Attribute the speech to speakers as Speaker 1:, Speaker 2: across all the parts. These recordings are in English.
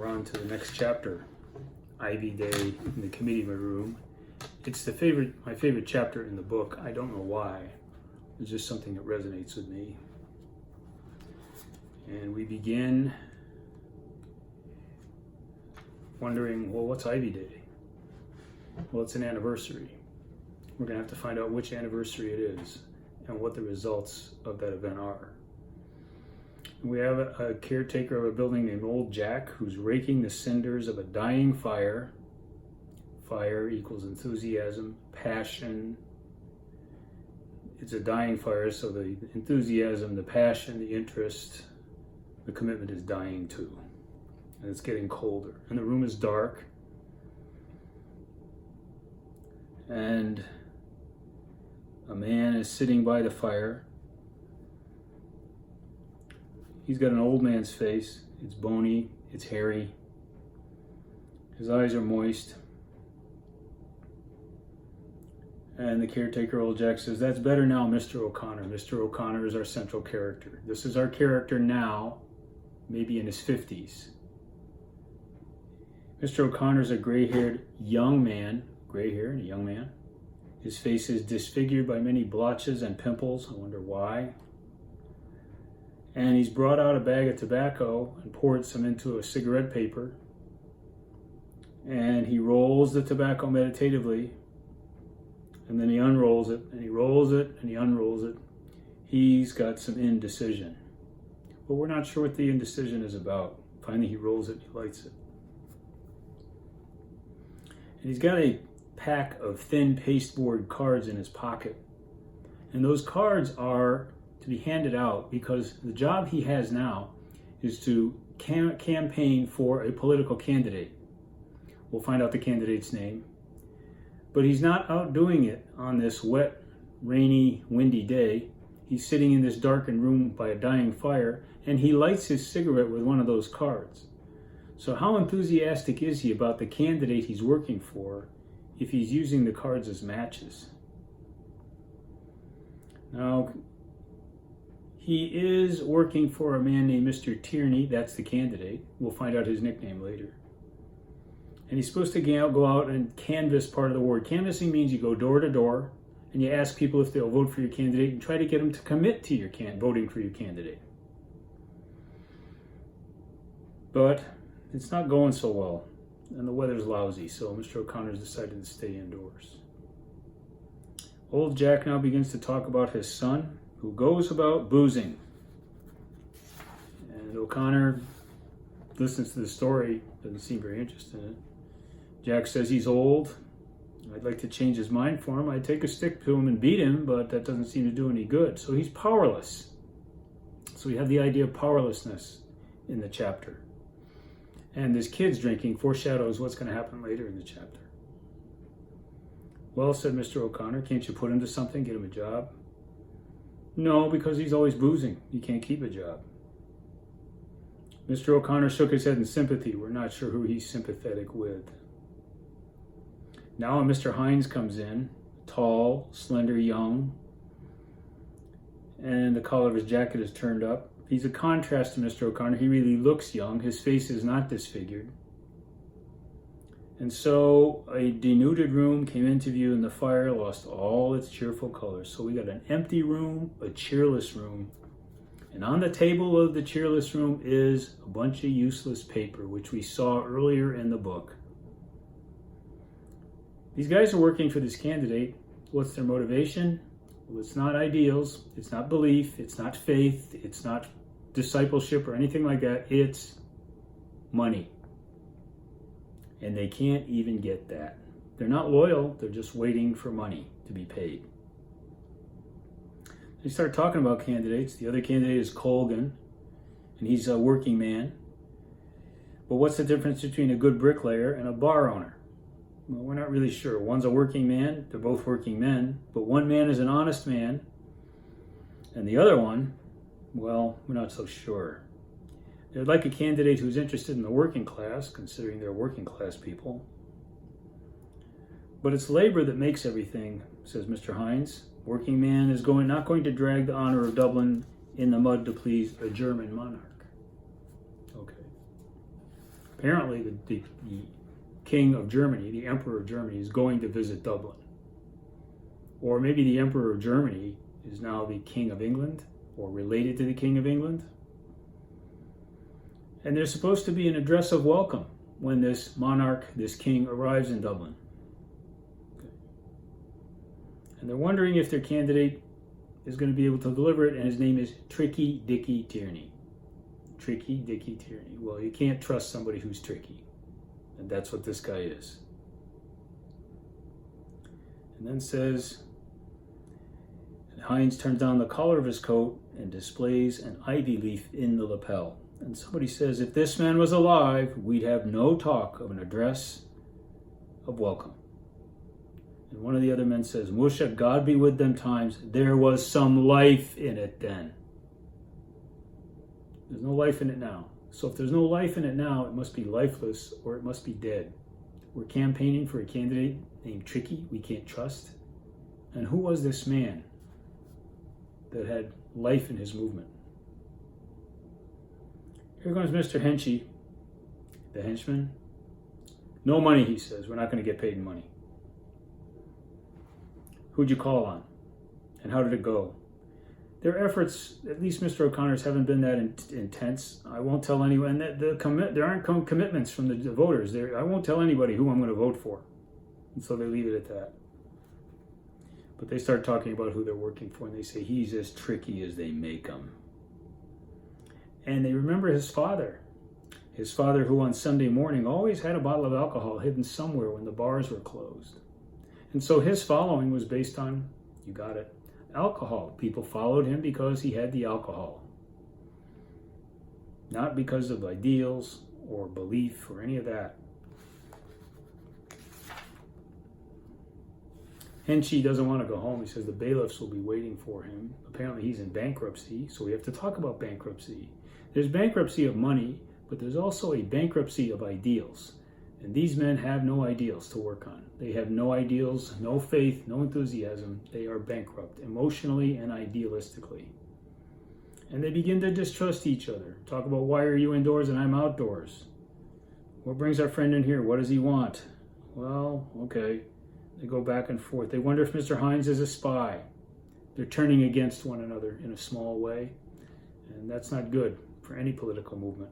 Speaker 1: We're on to the next chapter, Ivy Day in the committee room. It's my favorite chapter in the book. I don't know why. It's just something that resonates with me. And we begin wondering, well, what's Ivy Day? Well, it's an anniversary. We're going to have to find out which anniversary it is and what the results of that event are. We have a caretaker of a building named Old Jack who's raking the cinders of a dying fire. Fire equals enthusiasm, passion. It's a dying fire, so the enthusiasm, the passion, the interest, the commitment is dying too. And it's getting colder. And the room is dark. And a man is sitting by the fire. He's got an old man's face. It's bony, it's hairy. His eyes are moist. And the caretaker, Old Jack, says, "That's better now, Mr. O'Connor." Mr. O'Connor is our central character. This is our character now, maybe in his 50s. Mr. O'Connor is a gray-haired young man. Gray hair and a young man. His face is disfigured by many blotches and pimples. I wonder why. And he's brought out a bag of tobacco and poured some into a cigarette paper. And he rolls the tobacco meditatively. And then he unrolls it, and he rolls it, and he unrolls it. He's got some indecision. But we're not sure what the indecision is about. Finally, he rolls it, and he lights it. And he's got a pack of thin pasteboard cards in his pocket. And those cards are to be handed out because the job he has now is to campaign for a political candidate. We'll find out the candidate's name. But he's not out doing it on this wet, rainy, windy day. He's sitting in this darkened room by a dying fire, and he lights his cigarette with one of those cards. So how enthusiastic is he about the candidate he's working for if he's using the cards as matches? Now, he is working for a man named Mr. Tierney. That's the candidate. We'll find out his nickname later. And he's supposed to go out and canvass part of the ward. Canvassing means you go door to door and you ask people if they'll vote for your candidate and try to get them to commit to your voting for your candidate. But it's not going so well, and the weather's lousy, so Mr. O'Connor's decided to stay indoors. Old Jack now begins to talk about his son, who goes about boozing. And O'Connor listens to the story, doesn't seem very interested in it. Jack says he's old. I'd like to change his mind for him. I'd take a stick to him and beat him, but that doesn't seem to do any good. So he's powerless. So we have the idea of powerlessness in the chapter. And this kid's drinking foreshadows what's going to happen later in the chapter. "Well," said Mr. O'Connor, "can't you put him to something, get him a job?" "No, because he's always boozing. You can't keep a job." Mr. O'Connor shook his head in sympathy. We're not sure who he's sympathetic with. Now Mr. Hines comes in, tall, slender, young, and the collar of his jacket is turned up. He's a contrast to Mr. O'Connor. He really looks young. His face is not disfigured. And so a denuded room came into view, and the fire lost all its cheerful colors. So we got an empty room, a cheerless room. And on the table of the cheerless room is a bunch of useless paper, which we saw earlier in the book. These guys are working for this candidate. What's their motivation? Well, it's not ideals, it's not belief, it's not faith, it's not discipleship or anything like that. It's money. And they can't even get that. They're not loyal, they're just waiting for money to be paid. They start talking about candidates. The other candidate is Colgan, and he's a working man. But what's the difference between a good bricklayer and a bar owner? Well, we're not really sure. One's a working man, they're both working men, but one man is an honest man, and the other one, well, we're not so sure. They'd like a candidate who's interested in the working class, considering they're working class people. But it's labor that makes everything, says Mr. Hines. Working man is not going to drag the honor of Dublin in the mud to please a German monarch. Okay. Apparently, the king of Germany, the emperor of Germany, is going to visit Dublin. Or maybe the emperor of Germany is now the king of England, or related to the king of England. And there's supposed to be an address of welcome when this monarch, this king, arrives in Dublin. And they're wondering if their candidate is going to be able to deliver it, and his name is Tricky Dicky Tierney. Tricky Dicky Tierney. Well, you can't trust somebody who's tricky. And that's what this guy is. And then says, Heinz turns down the collar of his coat and displays an ivy leaf in the lapel. And somebody says, if this man was alive, we'd have no talk of an address of welcome. And one of the other men says, Musha, God be with them times. There was some life in it then. There's no life in it now. So if there's no life in it now, it must be lifeless or it must be dead. We're campaigning for a candidate named Tricky we can't trust. And who was this man that had life in his movement? Here comes Mr. Henchy, the henchman. No money, he says. We're not going to get paid in money. Who'd you call on? And how did it go? Their efforts, at least Mr. O'Connor's, haven't been that intense. I won't tell anyone. There aren't commitments from the voters. I won't tell anybody who I'm going to vote for. And so they leave it at that. But they start talking about who they're working for, and they say he's as tricky as they make him. And they remember his father. His father, who on Sunday morning always had a bottle of alcohol hidden somewhere when the bars were closed. And so his following was based on, you got it, alcohol. People followed him because he had the alcohol. Not because of ideals or belief or any of that. Henchy doesn't want to go home. He says the bailiffs will be waiting for him. Apparently he's in bankruptcy, so we have to talk about bankruptcy. There's bankruptcy of money, but there's also a bankruptcy of ideals. And these men have no ideals to work on. They have no ideals, no faith, no enthusiasm. They are bankrupt emotionally and idealistically. And they begin to distrust each other. Talk about, why are you indoors and I'm outdoors? What brings our friend in here? What does he want? Well, okay. They go back and forth. They wonder if Mr. Heinz is a spy. They're turning against one another in a small way. And that's not good for any political movement.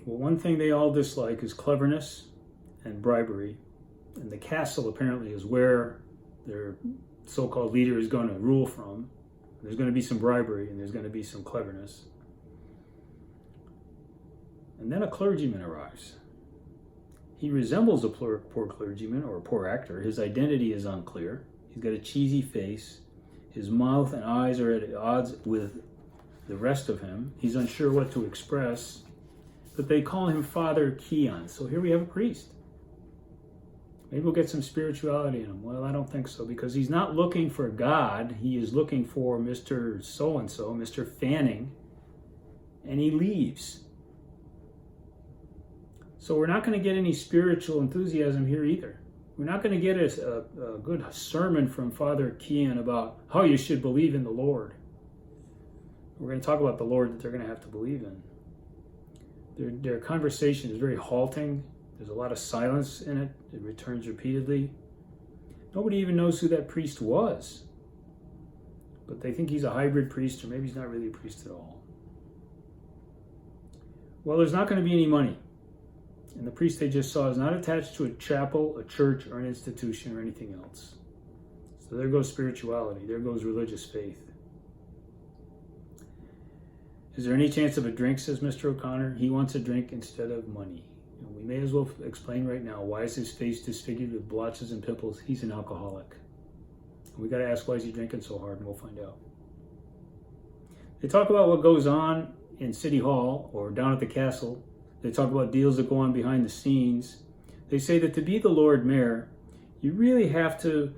Speaker 1: Well, one thing they all dislike is cleverness and bribery. And the castle apparently is where their so-called leader is going to rule from. There's going to be some bribery and there's going to be some cleverness. And then a clergyman arrives. He resembles a poor clergyman or a poor actor. His identity is unclear. He's got a cheesy face. His mouth and eyes are at odds with the rest of him. He's unsure what to express. But they call him Father Keon. So here we have a priest. Maybe we'll get some spirituality in him. Well, I don't think so, because he's not looking for God. He is looking for Mr. So-and-so, Mr. Fanning, and he leaves. So we're not going to get any spiritual enthusiasm here either. We're not going to get a good sermon from Father Keon about how you should believe in the Lord. We're going to talk about the Lord that they're going to have to believe in. Their conversation is very halting. There's a lot of silence in it. It returns repeatedly. Nobody even knows who that priest was. But they think he's a hybrid priest, or maybe he's not really a priest at all. Well, there's not going to be any money. And the priest they just saw is not attached to a chapel, a church, or an institution, or anything else. So there goes spirituality. There goes religious faith. Is there any chance of a drink, says Mr. O'Connor. He wants a drink instead of money. And we may as well explain right now, why is his face disfigured with blotches and pimples? He's an alcoholic. And we got to ask, why is he drinking so hard, and we'll find out. They talk about what goes on in City Hall or down at the castle. They talk about deals that go on behind the scenes. They say that to be the Lord Mayor, you really have to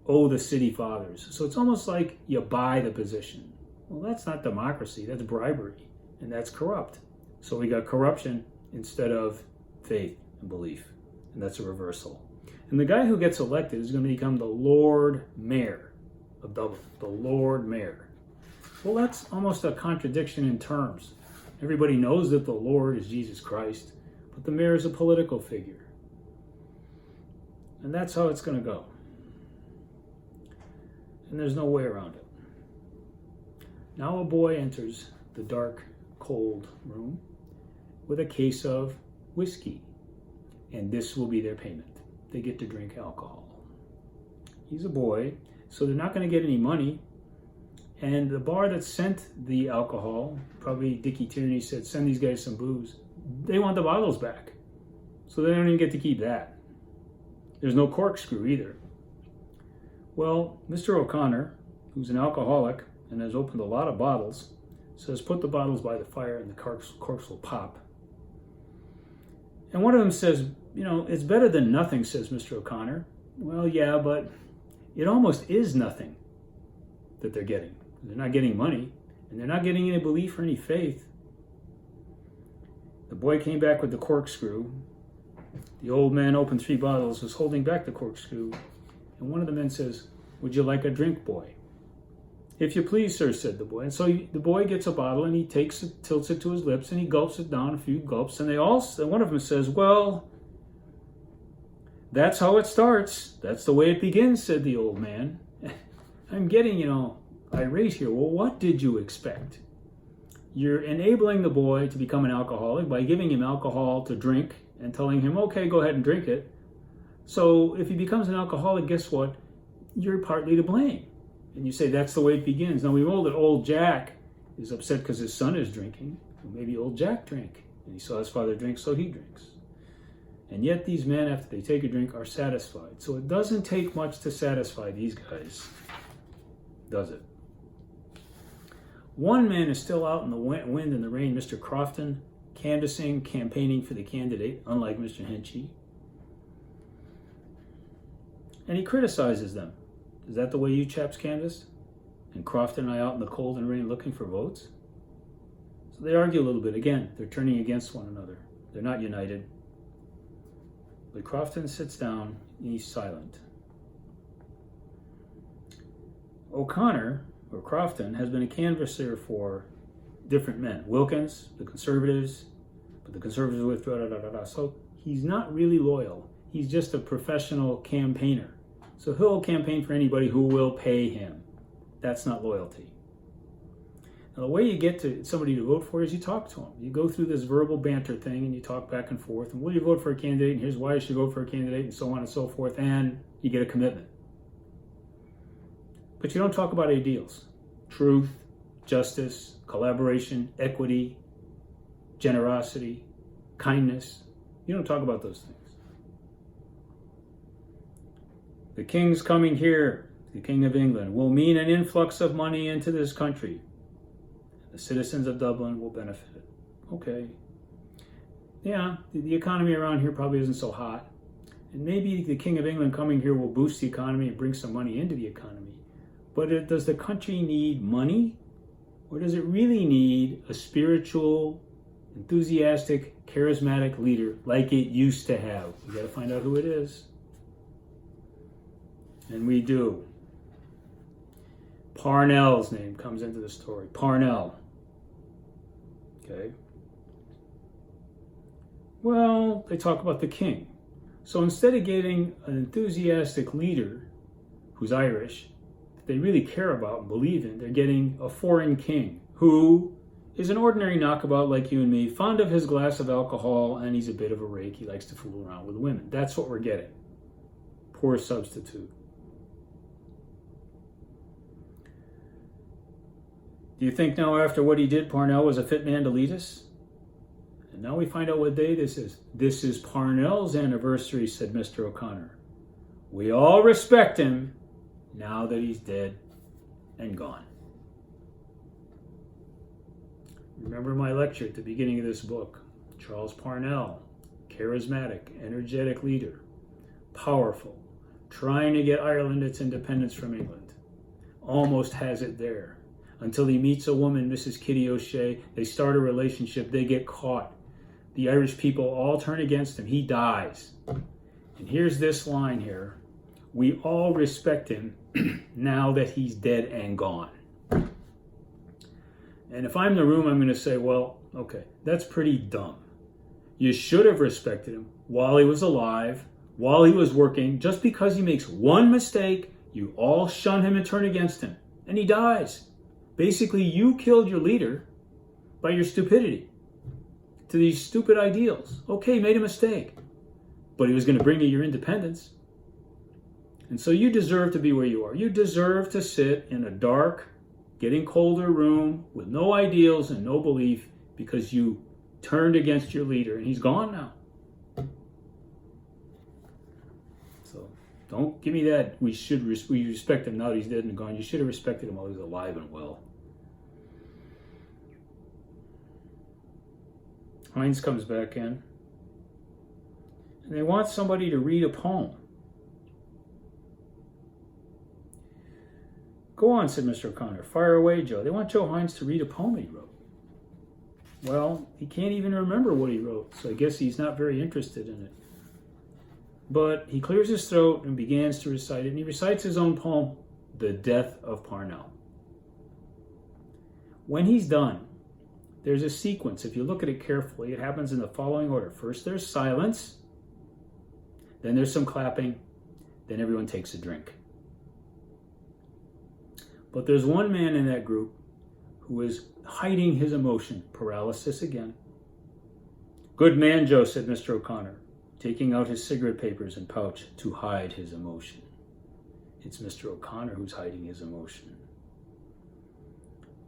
Speaker 1: owe the city fathers. So it's almost like you buy the position. Well, that's not democracy. That's bribery. And that's corrupt. So we got corruption instead of faith and belief. And that's a reversal. And the guy who gets elected is going to become the Lord Mayor of Dublin. The Lord Mayor. Well, that's almost a contradiction in terms. Everybody knows that the Lord is Jesus Christ, but the mayor is a political figure. And that's how it's going to go. And there's no way around it. Now a boy enters the dark, cold room with a case of whiskey. And this will be their payment. They get to drink alcohol. He's a boy, so they're not going to get any money. And the bar that sent the alcohol, probably Dickie Tierney said, send these guys some booze. They want the bottles back. So they don't even get to keep that. There's no corkscrew either. Well, Mr. O'Connor, who's an alcoholic and has opened a lot of bottles, says put the bottles by the fire and the corks will pop. And one of them says, it's better than nothing, says Mr. O'Connor. Well, yeah, but it almost is nothing that they're getting. They're not getting money, and they're not getting any belief or any faith. The boy came back with the corkscrew. The old man opened 3 bottles, was holding back the corkscrew, and one of the men says, would you like a drink, boy? If you please, sir, said the boy. And so the boy gets a bottle, and he takes it, tilts it to his lips, and he gulps it down a few gulps, and one of them says, well, that's how it starts. That's the way it begins, said the old man. I'm getting, irate here. Well, what did you expect? You're enabling the boy to become an alcoholic by giving him alcohol to drink and telling him, okay, go ahead and drink it. So if he becomes an alcoholic, guess what? You're partly to blame. And you say that's the way it begins. Now we know that old Jack is upset because his son is drinking. Well, maybe old Jack drank, and he saw his father drink, so he drinks. And yet these men, after they take a drink, are satisfied. So it doesn't take much to satisfy these guys, does it? One man is still out in the wind and the rain, Mr. Crofton, canvassing, campaigning for the candidate, unlike Mr. Henchy. And he criticizes them. Is that the way you chaps canvassed? And Crofton and I out in the cold and rain looking for votes? So they argue a little bit. Again, they're turning against one another. They're not united. But Crofton sits down and he's silent. O'Connor, or Crofton, has been a canvasser for different men. Wilkins, the Conservatives, but the Conservatives withdrew, So he's not really loyal. He's just a professional campaigner. So he'll campaign for anybody who will pay him. That's not loyalty. Now, the way you get to somebody to vote for is you talk to them. You go through this verbal banter thing and you talk back and forth. And will you vote for a candidate? And here's why you should vote for a candidate, and so on and so forth. And you get a commitment. But you don't talk about ideals. Truth, justice, collaboration, equity, generosity, kindness. You don't talk about those things. The king's coming here, the King of England, will mean an influx of money into this country. The citizens of Dublin will benefit. Okay. Yeah, the economy around here probably isn't so hot. And maybe the King of England coming here will boost the economy and bring some money into the economy. But does the country need money? Or does it really need a spiritual, enthusiastic, charismatic leader like it used to have? We got to find out who it is. And we do. Parnell's name comes into the story. Parnell. Okay. Well, they talk about the king. So instead of getting an enthusiastic leader who's Irish, that they really care about and believe in, they're getting a foreign king who is an ordinary knockabout like you and me, fond of his glass of alcohol, and he's a bit of a rake. He likes to fool around with women. That's what we're getting. Poor substitute. Do you think now, after what he did, Parnell was a fit man to lead us? And now we find out what day this is. This is Parnell's anniversary, said Mr. O'Connor. We all respect him now that he's dead and gone. Remember my lecture at the beginning of this book. Charles Parnell, charismatic, energetic leader, powerful, trying to get Ireland its independence from England. Almost has it there. Until he meets a woman, Mrs. Kitty O'Shea. They start a relationship. They get caught. The Irish people all turn against him. He dies. And here's this line here. We all respect him now that he's dead and gone. And if I'm in the room, I'm going to say, well, okay, that's pretty dumb. You should have respected him while he was alive, while he was working. Just because he makes one mistake, you all shun him and turn against him. And he dies. Basically, you killed your leader by your stupidity to these stupid ideals. Okay, made a mistake, but he was going to bring you your independence. And so you deserve to be where you are. You deserve to sit in a dark, getting colder room with no ideals and no belief because you turned against your leader and he's gone now. So don't give me that we respect him now that he's dead and gone. You should have respected him while he was alive and well. Heinz comes back in and they want somebody to read a poem. Go on, said Mr. O'Connor. Fire away, Joe. They want Joe Heinz to read a poem he wrote. Well, he can't even remember what he wrote, so I guess he's not very interested in it. But he clears his throat and begins to recite it, and he recites his own poem, The Death of Parnell. When he's done, there's a sequence. If you look at it carefully, it happens in the following order. First, there's silence. Then there's some clapping. Then everyone takes a drink. But there's one man in that group who is hiding his emotion. Paralysis again. Good man, Joe, said Mr. O'Connor, taking out his cigarette papers and pouch to hide his emotion. It's Mr. O'Connor who's hiding his emotion.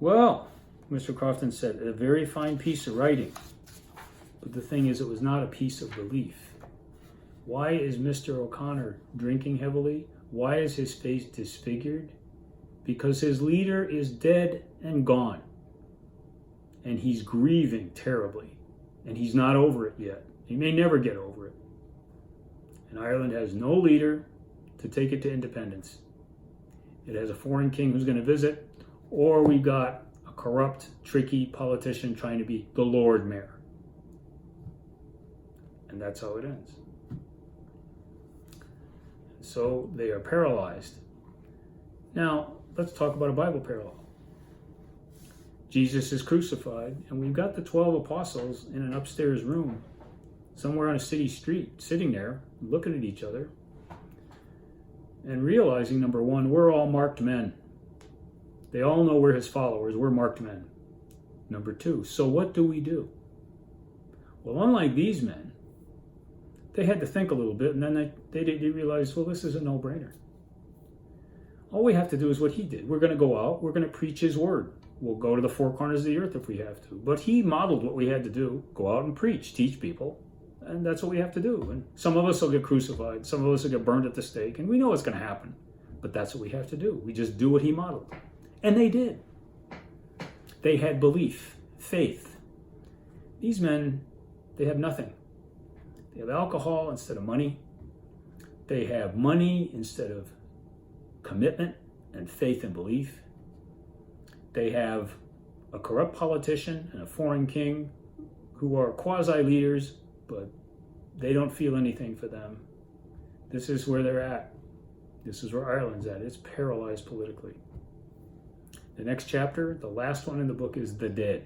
Speaker 1: Well, Mr. Crofton said, a very fine piece of writing. But the thing is, it was not a piece of belief. Why is Mr. O'Connor drinking heavily? Why is his face disfigured? Because his leader is dead and gone. And he's grieving terribly. And he's not over it yet. He may never get over it. And Ireland has no leader to take it to independence. It has a foreign king who's going to visit, or we've got a corrupt, tricky politician trying to be the Lord Mayor. And that's how it ends. So they are paralyzed. Now, let's talk about a Bible parallel. Jesus is crucified, and we've got the 12 apostles in an upstairs room, somewhere on a city street, sitting there, looking at each other, and realizing, number one, we're all marked men. They all know we're his followers. We're marked men. Number two, so what do we do? Well, unlike these men, they had to think a little bit, and then they realized, well, this is a no-brainer. All we have to do is what he did. We're going to go out. We're going to preach his word. We'll go to the four corners of the earth if we have to. But he modeled what we had to do. Go out and preach, teach people. And that's what we have to do. And some of us will get crucified. Some of us will get burned at the stake. And we know what's going to happen. But that's what we have to do. We just do what he modeled. And they did. They had belief, faith. These men, they have nothing. They have alcohol instead of money. They have money instead of commitment and faith and belief. They have a corrupt politician and a foreign king who are quasi-leaders, but they don't feel anything for them. This is where they're at. This is where Ireland's at. It's paralyzed politically. The next chapter, the last one in the book, is the dead.